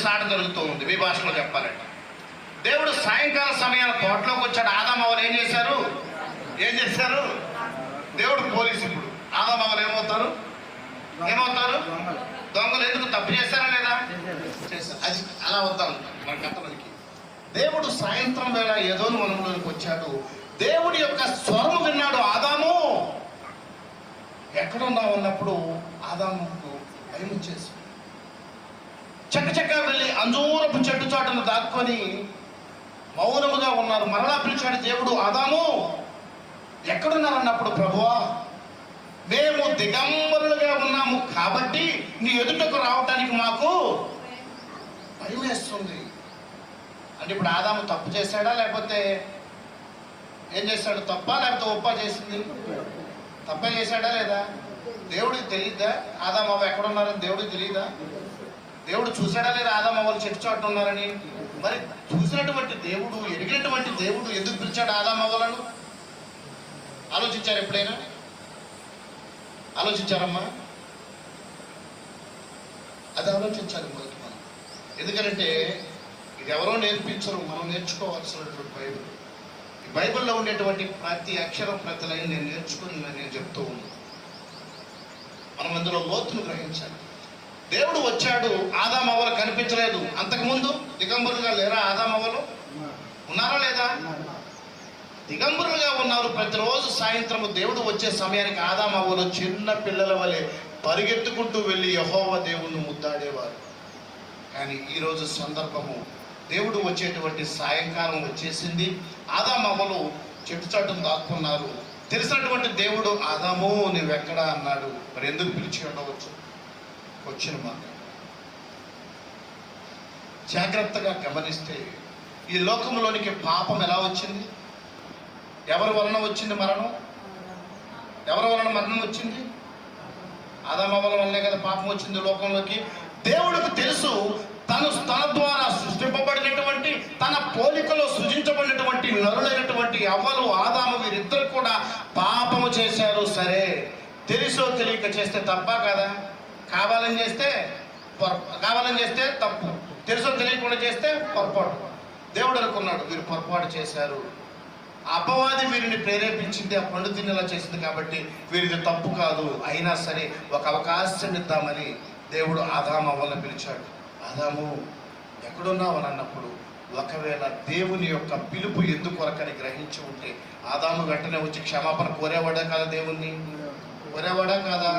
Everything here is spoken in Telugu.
కొట్టిసాట జరుగుతూ ఉంది మీ భాషలో చెప్పాలంటే. దేవుడు సాయంకాల సమయాన్ని తోటలోకి వచ్చాడు. ఆదామవ్వలు ఏం చేశారు? దేవుడు పోలీసు. ఇప్పుడు ఆదామవ్వలు ఏమవుతారు? దొంగలు. ఎందుకు? తప్పు చేశారా లేదా? చేశారు. అది అలా వద్దాం మనకి అంతమందికి. దేవుడు సాయంత్రం వేళ ఏదోని వనంలోనికి వచ్చాడు. దేవుడి యొక్క స్వరం విన్నాడు. ఆదాము ఎక్కడున్నావు అన్నప్పుడు ఆదాముకు భయం వచ్చేసి చక్కచక్క వెళ్ళి అంజూరపు చెట్టు చాటును దాక్కొని మౌనముగా ఉన్నారు. మరలా పిలిచాడు దేవుడు, ఆదాము ఎక్కడున్నారన్నప్పుడు, ప్రభువా మేము దిగంబరులుగా ఉన్నాము కాబట్టి నీ ఎదుటకు రావటానికి మాకు భయం వేస్తుంది అంటే ఇప్పుడు ఆదాము తప్పు చేశాడా లేకపోతే ఏం చేశాడు? తప్ప లేకపోతే ఒప్ప చేసింది? తప్పే చేశాడా లేదా? దేవుడికి తెలియదా ఆదామవ్వ ఎక్కడున్నారని? దేవుడికి తెలియదా? దేవుడు చూశాడా లేదా ఆదామవ్వలు చెట్టు చాటు ఉన్నారని? మరి చూసినటువంటి దేవుడు, ఎరిగినటువంటి దేవుడు ఎందుకు పిలిచాడు ఆదామవ్వలను? ఆలోచించారు? ఎప్పుడైనా ఆలోచించారమ్మా? అది ఆలోచించాలి మొదటి మనం. ఎందుకంటే ఇది ఎవరో నేర్పించరు, మనం నేర్చుకోవాల్సినటువంటి బైబిల్. ఈ బైబిల్లో ఉండేటువంటి ప్రతి అక్షరం, ప్రతి లైన్ నేను నేర్చుకుని నేను చెప్తూ ఉన్నాను. మనం అందులో లోతును గ్రహించాలి. దేవుడు వచ్చాడు, ఆదామవ్వలు కనిపించలేదు. అంతకుముందు దిగంబరులుగా లేరా ఆదామవ్వలు? ఉన్నారా లేదా? దిగంబరులుగా ఉన్నారు. ప్రతిరోజు సాయంత్రము దేవుడు వచ్చే సమయానికి ఆదామవ్వలు చిన్న పిల్లల వలె పరిగెత్తుకుంటూ వెళ్ళి యెహోవా దేవుణ్ణి ముద్దాడేవారు. కానీ ఈరోజు సందర్భము, దేవుడు వచ్చేటువంటి సాయంకాలం వచ్చేసింది. ఆదామవ్వలు చెట్టు చాటును దాక్కున్నారు. తెలిసినటువంటి దేవుడు, ఆదాము నువ్వెక్కడా అన్నాడు. మరి ఎందుకు పిలిచి ఉండవచ్చు? వచ్చిన మాట జాగ్రత్తగా గమనిస్తే ఈ లోకంలోనికి పాపం ఎలా వచ్చింది? ఎవరి వలన వచ్చింది మరణం? ఎవరి వలన మరణం వచ్చింది? ఆదామవ్వల వల్లనే కదా పాపం వచ్చింది లోకంలోకి. దేవుడికి తెలుసు, తన ద్వారా సృష్టింపబడినటువంటి, తన పోలికలో సృజించబడినటువంటి నరులైనటువంటి అవ్వలు, ఆదాము వీరిద్దరు కూడా పాపము చేశారు. సరే, తెలుసో తెలియక చేస్తే తప్ప కదా? కావాలని చేస్తే తప్పు, తెలుసో తెలియకుండా చేస్తే పొరపాటు. దేవుడు అనుకున్నాడు వీరు పొరపాటు చేశారు, అపవాది వీరిని ప్రేరేపించింది, ఆ పండు తినేలా చేసింది కాబట్టి వీరిది తప్పు కాదు, అయినా సరే ఒక అవకాశం ఇద్దామని దేవుడు ఆదామవ్వలను పిలిచాడు. ఆదాము ఎక్కడున్నావు అని అన్నప్పుడు, ఒకవేళ దేవుని యొక్క పిలుపు ఎందుకొరకని గ్రహించి ఉంటే ఆదాము వెంటనే వచ్చి క్షమాపణ కోరేవాడా కాదా? దేవుణ్ణి కోరేవాడా కాదా?